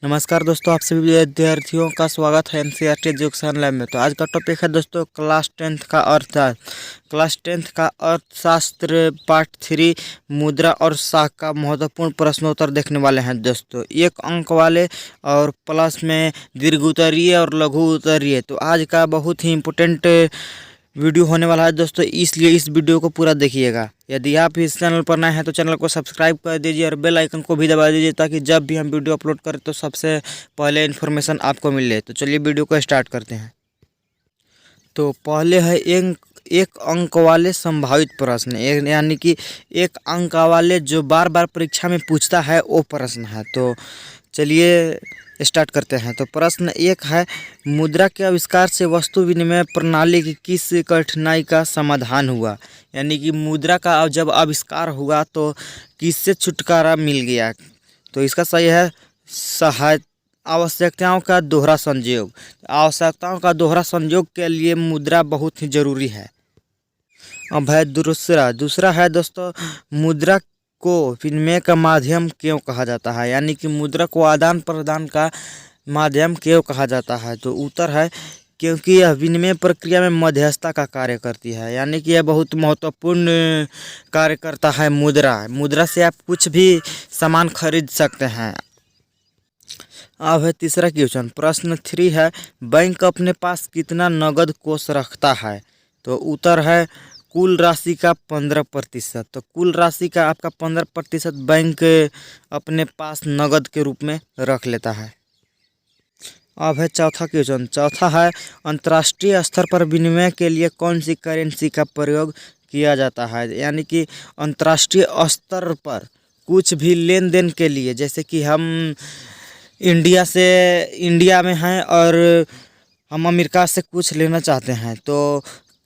नमस्कार दोस्तों, आप सभी विद्यार्थियों का स्वागत है एनसीईआरटी एजुकेशन लैब में। तो आज का टॉपिक है दोस्तों क्लास टेंथ का अर्थशास्त्र पार्ट 3 मुद्रा और साख का महत्वपूर्ण प्रश्नोत्तर देखने वाले हैं दोस्तों। 1 अंक वाले और प्लस में दीर्घ उत्तरीय और लघु उत्तरीय। तो आज का बहुत ही इम्पोर्टेंट वीडियो होने वाला है दोस्तों, इसलिए इस वीडियो को पूरा देखिएगा। यदि आप इस चैनल पर नए हैं तो चैनल को सब्सक्राइब कर दीजिए और बेल आइकन को भी दबा दीजिए, ताकि जब भी हम वीडियो अपलोड करें तो सबसे पहले इन्फॉर्मेशन आपको मिले। तो चलिए वीडियो को स्टार्ट करते हैं। तो पहले है एक अंक वाले संभावित प्रश्न, यानी कि 1 अंक वाले जो बार बार परीक्षा में पूछता है वो प्रश्न है। तो चलिए स्टार्ट करते हैं। तो प्रश्न 1 है, मुद्रा के आविष्कार से वस्तु विनिमय प्रणाली की किस कठिनाई का समाधान हुआ? यानी कि मुद्रा का जब आविष्कार हुआ तो किससे छुटकारा मिल गया? तो इसका सही है आवश्यकताओं का दोहरा संयोग। आवश्यकताओं का दोहरा संयोग के लिए मुद्रा बहुत ही जरूरी है। अब है दूसरा है दोस्तों, मुद्रा को विनिमय का माध्यम क्यों कहा जाता है? यानी कि मुद्रा को आदान प्रदान का माध्यम क्यों कहा जाता है? तो उत्तर है क्योंकि यह विनिमय प्रक्रिया में मध्यस्थता का कार्य करती है। यानी कि यह बहुत महत्वपूर्ण कार्य करता है। मुद्रा से आप कुछ भी सामान खरीद सकते हैं। अब है तीसरा क्वेश्चन, प्रश्न 3 है, बैंक अपने पास कितना नगद कोष रखता है? तो उत्तर है कुल राशि का 15%। तो कुल राशि का आपका 15% बैंक अपने पास नगद के रूप में रख लेता है। अब है चौथा क्वेश्चन, चौथा है, अंतर्राष्ट्रीय स्तर पर विनिमय के लिए कौन सी करेंसी का प्रयोग किया जाता है? यानी कि अंतर्राष्ट्रीय स्तर पर कुछ भी लेन देन के लिए, जैसे कि हम इंडिया में हैं और हम अमेरिका से कुछ लेना चाहते हैं, तो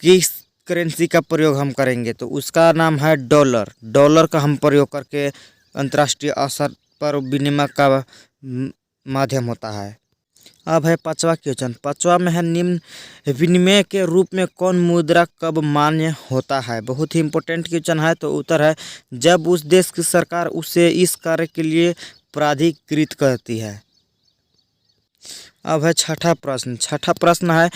किस करेंसी का प्रयोग हम करेंगे? तो उसका नाम है डॉलर का हम प्रयोग करके अंतर्राष्ट्रीय स्तर पर विनिमय का माध्यम होता है। अब है 5वां क्वेश्चन, 5वां में है, निम्न विनिमय के रूप में कौन मुद्रा कब मान्य होता है? बहुत ही इंपॉर्टेंट क्वेश्चन है। तो उत्तर है जब उस देश की सरकार उसे इस कार्य के लिए प्राधिकृत करती है। अब है छठा प्रश्न है,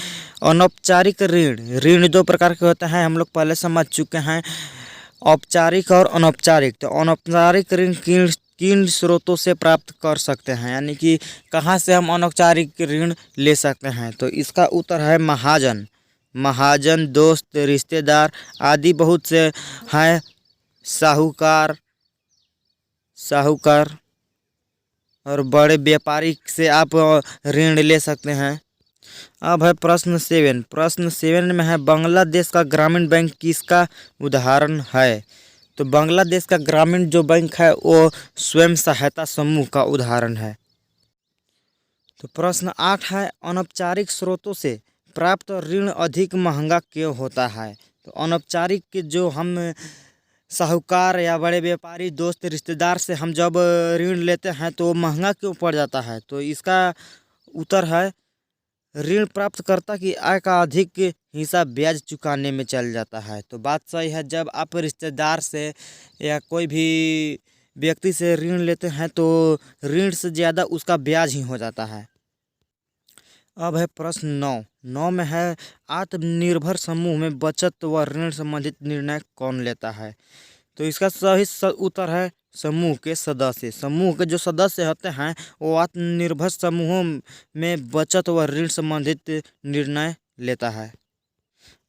अनौपचारिक ऋण 2 प्रकार के होते हैं, हम लोग पहले समझ चुके हैं, औपचारिक और अनौपचारिक। तो अनौपचारिक ऋण किन स्रोतों से प्राप्त कर सकते हैं? यानी कि कहाँ से हम अनौपचारिक ऋण ले सकते हैं? तो इसका उत्तर है महाजन, दोस्त, रिश्तेदार आदि बहुत से हैं, साहूकार और बड़े व्यापारी से आप ऋण ले सकते हैं। अब है प्रश्न 7 में है, बांग्लादेश का ग्रामीण बैंक किसका उदाहरण है? तो बांग्लादेश का ग्रामीण जो बैंक है वो स्वयं सहायता समूह का उदाहरण है। तो प्रश्न 8 है, अनौपचारिक स्रोतों से प्राप्त ऋण अधिक महंगा क्यों होता है? तो अनौपचारिक के जो हम साहूकार या बड़े व्यापारी, दोस्त, रिश्तेदार से हम जब ऋण लेते हैं तो महंगा क्यों पड़ जाता है? तो इसका उत्तर है ऋण प्राप्तकर्ता की आय का अधिक हिस्सा ब्याज चुकाने में चल जाता है। तो बात सही है, जब आप रिश्तेदार से या कोई भी व्यक्ति से ऋण लेते हैं तो ऋण से ज़्यादा उसका ब्याज ही हो जाता है। अब है प्रश्न 9 में है, आत्मनिर्भर समूह में बचत व ऋण संबंधित निर्णय कौन लेता है? तो इसका सही उत्तर है समूह के जो सदस्य होते हैं वो आत्मनिर्भर समूहों में बचत व ऋण संबंधित निर्णय लेता है।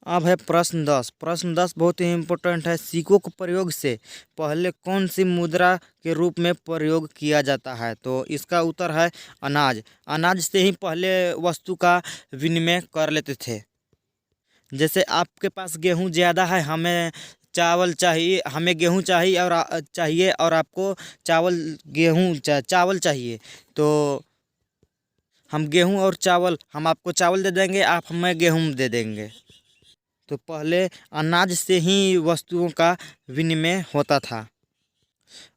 अब है प्रश्न 10 बहुत ही इम्पोर्टेंट है, सिक्कों के प्रयोग से पहले कौन सी मुद्रा के रूप में प्रयोग किया जाता है? तो इसका उत्तर है अनाज से ही पहले वस्तु का विनिमय कर लेते थे। जैसे आपके पास गेहूं ज़्यादा है, हमें गेहूं चाहिए और आपको चावल चाहिए, तो हम गेहूं और चावल, हम आपको चावल दे देंगे, आप हमें गेहूं दे देंगे। तो पहले अनाज से ही वस्तुओं का विनिमय होता था।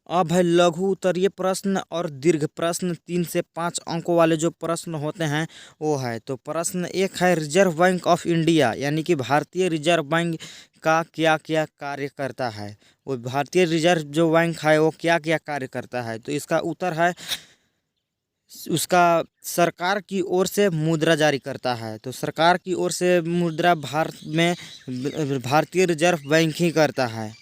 अब है लघु उत्तरीय प्रश्न और दीर्घ प्रश्न। 3 से 5 अंकों वाले जो प्रश्न होते हैं वो है। तो प्रश्न एक है, रिजर्व बैंक ऑफ इंडिया यानी कि भारतीय रिजर्व बैंक का क्या क्या कार्य करता है। वो भारतीय रिजर्व जो बैंक है वो क्या क्या कार्य करता है। तो इसका उत्तर है, उसका सरकार की ओर से मुद्रा जारी करता है। तो सरकार की ओर से मुद्रा भारत में भारतीय रिजर्व बैंक ही करता है।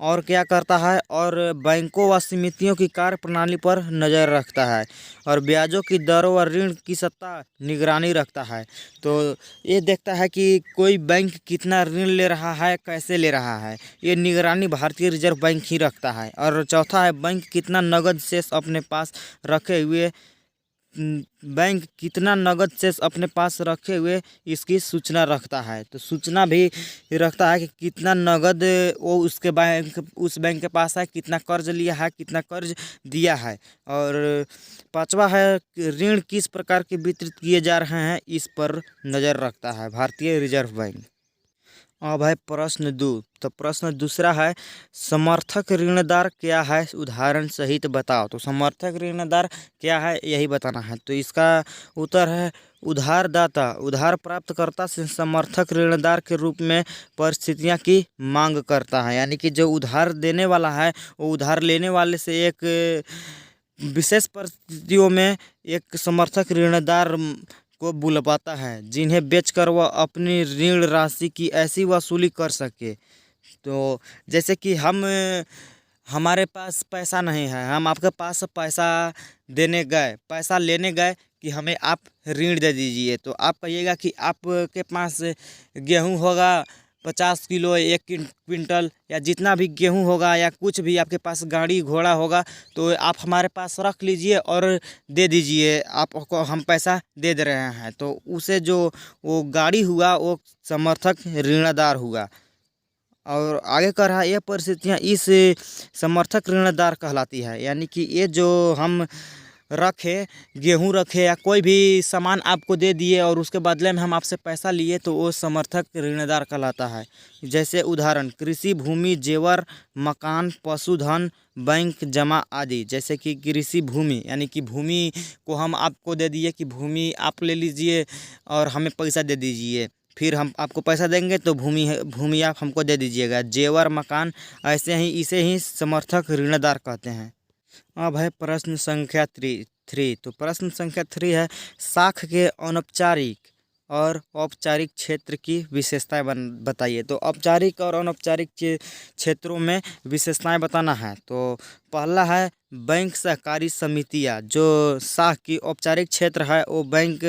और क्या करता है, और बैंकों व समितियों की कार्य प्रणाली पर नज़र रखता है और ब्याजों की दरों व ऋण की सत्ता निगरानी रखता है। तो ये देखता है कि कोई बैंक कितना ऋण ले रहा है, कैसे ले रहा है, ये निगरानी भारतीय रिजर्व बैंक ही रखता है। और चौथा है, बैंक कितना नगद शेष अपने पास रखे हुए बैंक कितना नगद शेष अपने पास रखे हुए इसकी सूचना रखता है। तो सूचना भी रखता है कि कितना नगद वो उसके बैंक उस बैंक के पास है, कितना कर्ज लिया है, कितना कर्ज दिया है। और पांचवा है, ऋण किस प्रकार के वितरित किए जा रहे हैं, इस पर नज़र रखता है भारतीय रिजर्व बैंक। अब है प्रश्न 2। तो प्रश्न दूसरा है, समर्थक ऋणदार क्या है, उदाहरण सहित बताओ। तो समर्थक ऋणदार क्या है यही बताना है। तो इसका उत्तर है, उधारदाता उधार प्राप्तकर्ता से समर्थक ऋणदार के रूप में परिस्थितियां की मांग करता है। यानी कि जो उधार देने वाला है वो उधार लेने वाले से एक विशेष परिस्थितियों में एक समर्थक ऋणदार को बुलवाता है, जिन्हें बेचकर वह अपनी ऋण राशि की ऐसी वसूली कर सके। तो जैसे कि हमारे पास पैसा नहीं है, हम आपके पास पैसा लेने गए कि हमें आप ऋण दे दीजिए। तो आप कहिएगा कि आपके पास गेहूं होगा 50 किलो, 1 क्विंटल, या जितना भी गेहूं होगा या कुछ भी आपके पास गाड़ी घोड़ा होगा तो आप हमारे पास रख लीजिए और दे दीजिए, आपको हम पैसा दे दे रहे हैं। तो उसे जो वो गाड़ी हुआ वो समर्थक ऋणदार हुआ। और आगे कर रहा है, ये परिस्थितियाँ इस समर्थक ऋणदार कहलाती है। यानी कि ये जो हम रखे, गेहूं रखे या कोई भी सामान आपको दे दिए और उसके बदले में हम आपसे पैसा लिए, तो वो समर्थक ऋणदार कहलाता है। जैसे उदाहरण, कृषि भूमि, जेवर, मकान, पशुधन, बैंक जमा आदि। जैसे कि कृषि भूमि यानी कि भूमि को हम आपको दे दिए कि भूमि आप ले लीजिए और हमें पैसा दे दीजिए, फिर हम आपको पैसा देंगे तो भूमि आप हमको दे दीजिएगा। जेवर, मकान, ऐसे ही इसे ही समर्थक ऋणदार कहते हैं। अब है प्रश्न संख्या 3। तो प्रश्न संख्या 3 है, साख के अनौपचारिक और औपचारिक क्षेत्र की विशेषताएं बताइए। तो औपचारिक और अनौपचारिक क्षेत्रों में विशेषताएं बताना है। तो पहला है, बैंक सहकारी समितियां। जो साख की औपचारिक क्षेत्र है वो बैंक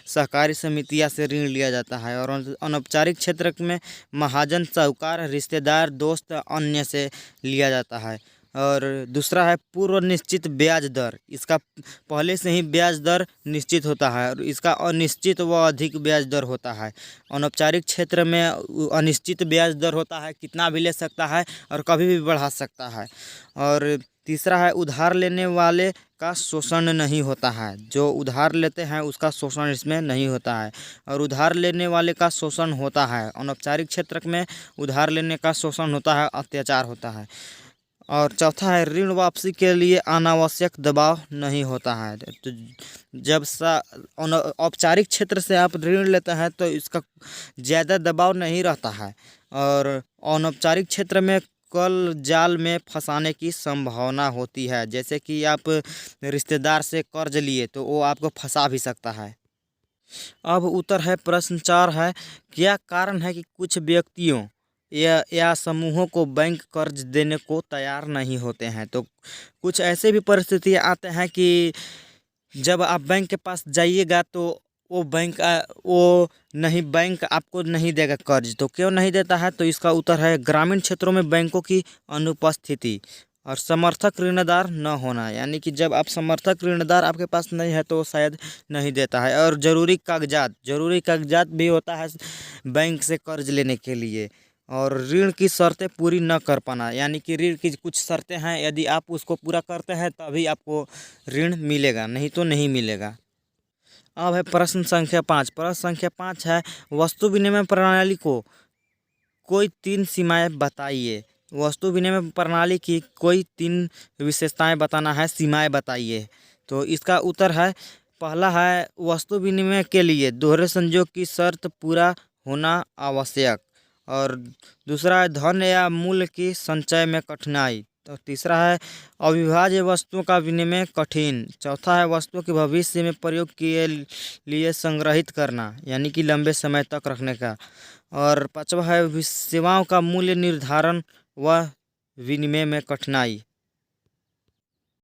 सहकारी समितियां से ऋण लिया जाता है। और अनौपचारिक क्षेत्र में महाजन, साहूकार, रिश्तेदार, दोस्त, अन्य से लिया जाता है। और दूसरा है, पूर्व निश्चित ब्याज दर। इसका पहले से ही ब्याज दर निश्चित होता है और इसका अनिश्चित व अधिक ब्याज दर होता है। अनौपचारिक क्षेत्र में अनिश्चित ब्याज दर होता है, कितना भी ले सकता है और कभी भी बढ़ा सकता है। और तीसरा है, उधार लेने वाले का शोषण नहीं होता है। जो उधार लेते हैं उसका शोषण इसमें नहीं होता है, और उधार लेने वाले का शोषण होता है। अनौपचारिक क्षेत्र में उधार लेने का शोषण होता है, अत्याचार होता है। और चौथा है, ऋण वापसी के लिए अनावश्यक दबाव नहीं होता है। तो जब औपचारिक क्षेत्र से आप ऋण लेते हैं तो इसका ज़्यादा दबाव नहीं रहता है। और अनौपचारिक क्षेत्र में कल जाल में फंसाने की संभावना होती है। जैसे कि आप रिश्तेदार से कर्ज लिए तो वो आपको फंसा भी सकता है। अब उत्तर है प्रश्न 4 है, क्या कारण है कि कुछ व्यक्तियों या समूहों को बैंक कर्ज देने को तैयार नहीं होते हैं। तो कुछ ऐसे भी परिस्थितियाँ आते हैं कि जब आप बैंक के पास जाइएगा तो वो बैंक आपको नहीं देगा कर्ज। तो क्यों नहीं देता है, तो इसका उत्तर है, ग्रामीण क्षेत्रों में बैंकों की अनुपस्थिति और समर्थक ऋणदार न होना। यानी कि जब आप समर्थक ऋणदार आपके पास नहीं है तो शायद नहीं देता है। और ज़रूरी कागजात भी होता है बैंक से कर्ज लेने के लिए। और ऋण की शर्तें पूरी न कर पाना, यानी कि ऋण की कुछ शर्तें हैं, यदि आप उसको पूरा करते हैं तभी आपको ऋण मिलेगा, नहीं तो नहीं मिलेगा। अब है प्रश्न संख्या 5। प्रश्न संख्या 5 है, वस्तु विनिमय प्रणाली को कोई 3 सीमाएं बताइए। वस्तु विनिमय प्रणाली की कोई 3 विशेषताएं बताना है, सीमाएं बताइए। तो इसका उत्तर है, पहला है वस्तु विनिमय के लिए दोहरे संयोग की शर्त पूरा होना आवश्यक, और दूसरा है धन या मूल्य की संचय में कठिनाई। तो तीसरा है अविभाज्य वस्तुओं का विनिमय कठिन। चौथा है वस्तुओं के भविष्य में प्रयोग के लिए संग्रहित करना, यानी कि लंबे समय तक रखने का। और पांचवा है सेवाओं का मूल्य निर्धारण व विनिमय में कठिनाई।